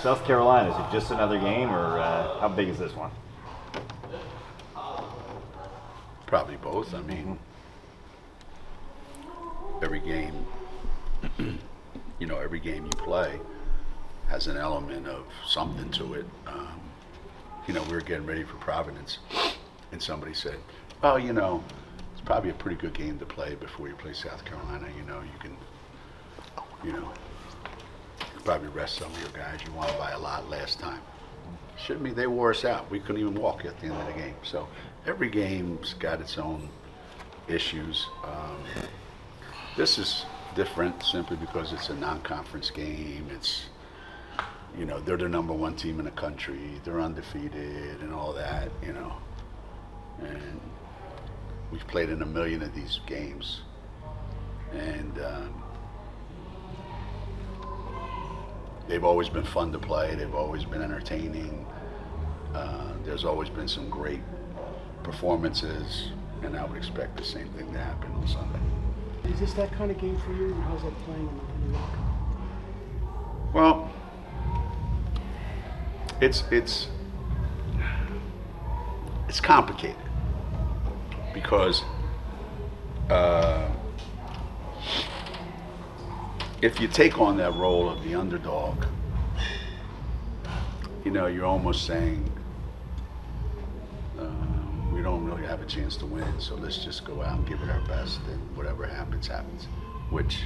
South Carolina, is it just another game, or how big is this one? Probably both. I mean, every game, you know, every game you play has an element of something to it. You know, we were getting ready for Providence, and somebody said, "Oh, you know, it's probably a pretty good game to play before you play South Carolina. You know, you can, you know, probably rest some of your guys. You won by a lot last time." Shouldn't be. They wore us out. We couldn't even walk at the end of the game. So every game's got its own issues. This is different simply because it's a non-conference game. It's, you know, they're the #1 team in the country. They're undefeated and all that, you know. And we've played in 1 million of these games. And they've always been fun to play. They've always been entertaining. There's always been some great performances, and I would expect the same thing to happen on Sunday. Is this that kind of game for you? How's that playing in the locker room? Well, it's complicated because if you take on that role of the underdog, you know, you're almost saying we don't really have a chance to win, so let's just go out and give it our best, and whatever happens, happens. Which,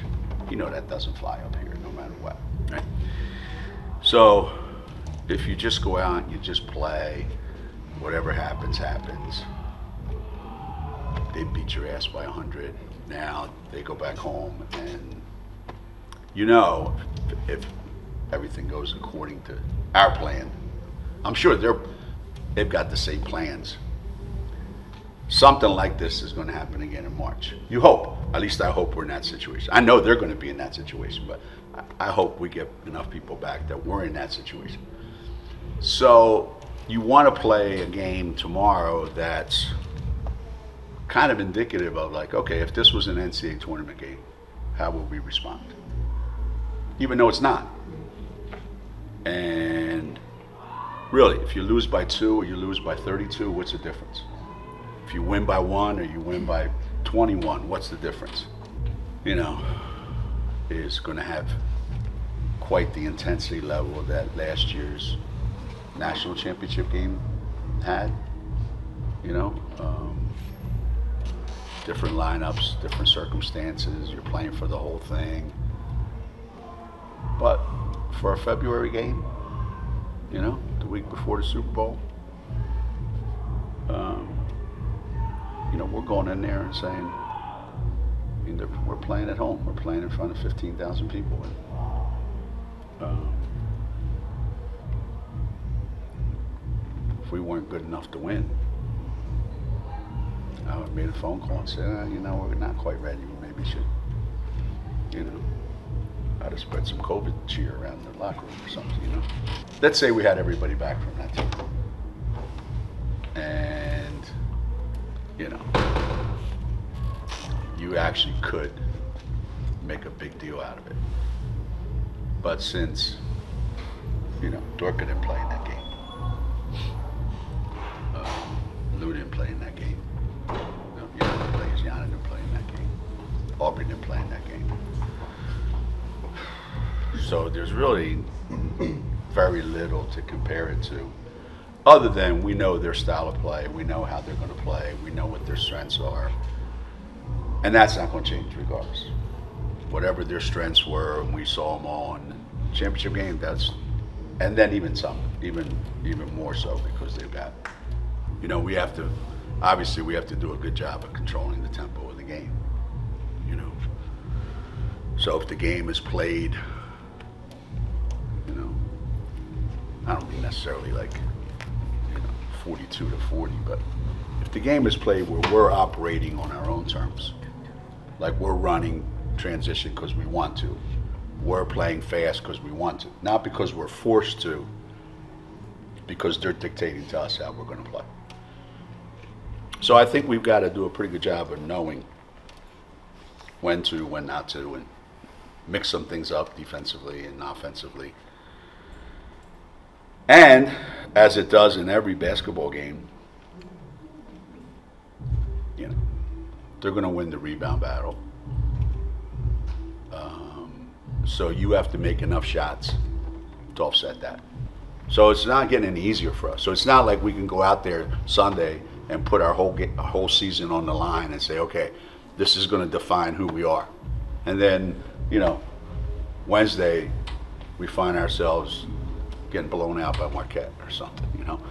you know, that doesn't fly up here no matter what, right? So if you just go out and you just play, whatever happens, happens. They beat your ass by 100. Now they go back home, and you know, if everything goes according to our plan, I'm sure they've got the same plans. Something like this is going to happen again in March. You hope. At least I hope we're in that situation. I know they're going to be in that situation, but I hope we get enough people back that we're in that situation. So you want to play a game tomorrow that's kind of indicative of, like, okay, if this was an NCAA tournament game, how would we respond? Even though it's not. And really, if you lose by 2 or you lose by 32, what's the difference? If you win by 1 or you win by 21, what's the difference? You know, is going to have quite the intensity level that last year's national championship game had. You know, different lineups, different circumstances. You're playing for the whole thing. But for a February game, you know, the week before the Super Bowl, you know, we're going in there and saying, we're playing at home. We're playing in front of 15,000 people. And, if we weren't good enough to win, I would have made a phone call and said, you know, we're not quite ready. We maybe should, you know, I'd have spread some COVID cheer around the locker room or something, you know. Let's say we had everybody back from that team. And, you know, you actually could make a big deal out of it. But since, you know, Dorka didn't play in that game, Lou didn't play in that game, Gianna didn't play in that game, Aubrey didn't play in that game. So there's really very little to compare it to, other than we know their style of play, we know how they're going to play, we know what their strengths are, and that's not going to change regardless. Whatever their strengths were, and we saw them all in the championship game, and then even more so, because they've got, you know, obviously we have to do a good job of controlling the tempo of the game, you know. So if the game is played, you know, I don't mean necessarily like, you know, 42 to 40, but if the game is played where we're operating on our own terms, like we're running transition because we want to, we're playing fast because we want to, not because we're forced to, because they're dictating to us how we're going to play. So I think we've got to do a pretty good job of knowing when to, when not to, and mix some things up defensively and offensively. And as it does in every basketball game, you know, they're going to win the rebound battle. So you have to make enough shots to offset that. So it's not getting any easier for us. So it's not like we can go out there Sunday and put our whole season on the line and say, okay, this is going to define who we are. And then, you know, Wednesday we find ourselves getting blown out by Marquette or something, you know.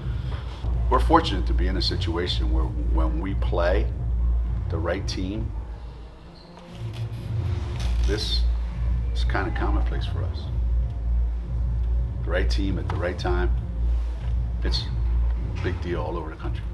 We're fortunate to be in a situation where when we play the right team, this is kind of commonplace for us. The right team at the right time, it's a big deal all over the country.